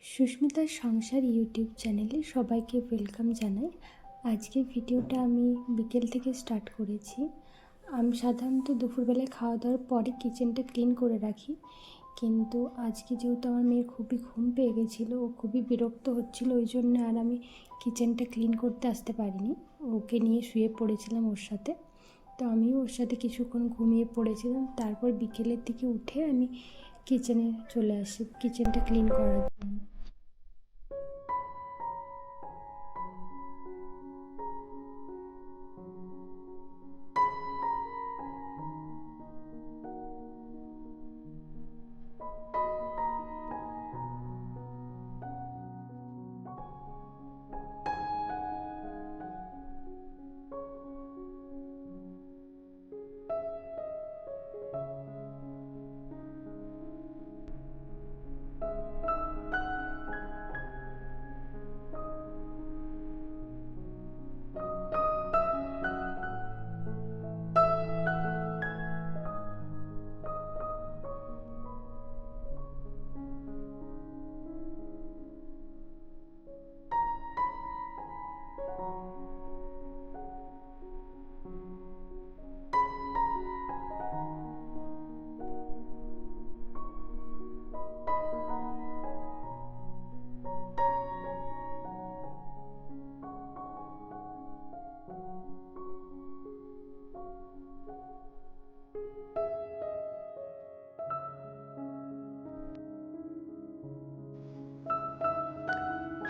সুস্মিতার সংসার ইউটিউব চ্যানেলে সবাইকে ওয়েলকাম জানাই। আজকের ভিডিওটা আমি বিকেল থেকে স্টার্ট করেছি। আমি সাধারণত দুপুরবেলায় খাওয়া দাওয়ার পরে কিচেনটা ক্লিন করে রাখি, কিন্তু আজকে যেহেতু আমার মেয়ের খুবই ঘুম পেয়ে গেছিলো, ও খুবই বিরক্ত হচ্ছিলো, ওই জন্য আর আমি কিচেনটা ক্লিন করতে আসতে পারিনি। ওকে নিয়ে শুয়ে পড়েছিলাম ওর সাথে। তো আমিও ওর সাথে কিছুক্ষণ ঘুমিয়ে পড়েছিলাম। তারপর বিকেলের দিকে উঠে আমি কিচেনে চলে আসি কিচেনটা ক্লিন করার জন্য।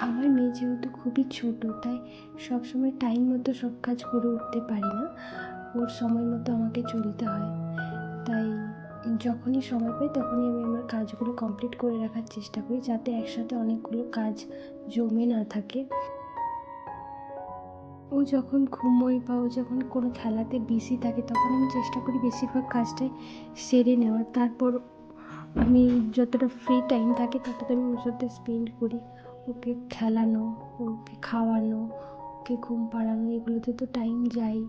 আমার মেয়ে যেহেতু খুবই ছোট, তাই সবসময় টাইম মতো সব কাজ করে উঠতে পারি না। ওর সময় মতো আমাকে চলতে হয়। তাই যখনই সময় পাই তখনই আমি আমার কাজগুলো কমপ্লিট করে রাখার চেষ্টা করি, যাতে একসাথে অনেকগুলো কাজ জমে না থাকে। ও যখন ঘুমোয় বা ও যখন কোনো খেলাতে বিজি থাকে, তখন আমি চেষ্টা করি বেশিরভাগ কাজটাই সেরে নেওয়ার। তারপর আমি যতটা ফ্রি টাইম থাকে ততটা আমি ওর সাথে স্পেন্ড করি। ওকে খেলানো, ওকে খাওয়ানো, ওকে ঘুম পাড়ানো, এগুলোতে তো টাইম যায়।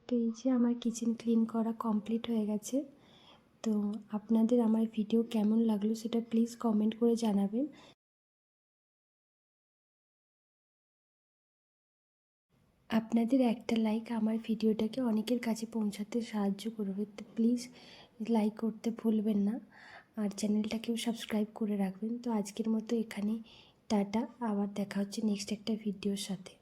তো এই যে আমার কিচেন ক্লিন করা কমপ্লিট হয়ে গেছে। তো আপনাদের আমার ভিডিও কেমন লাগলো সেটা প্লিজ কমেন্ট করে জানাবেন। আপনাদের একটা লাইক আমার ভিডিওটাকে অনেকের কাছে পৌঁছাতে সাহায্য করবে, তো প্লিজ লাইক করতে ভুলবেন না, আর চ্যানেলটাকেও সাবস্ক্রাইব করে রাখবেন। তো আজকের মতো এখানেই টাটা, আবার দেখা হচ্ছে নেক্সট একটা ভিডিওর সাথে।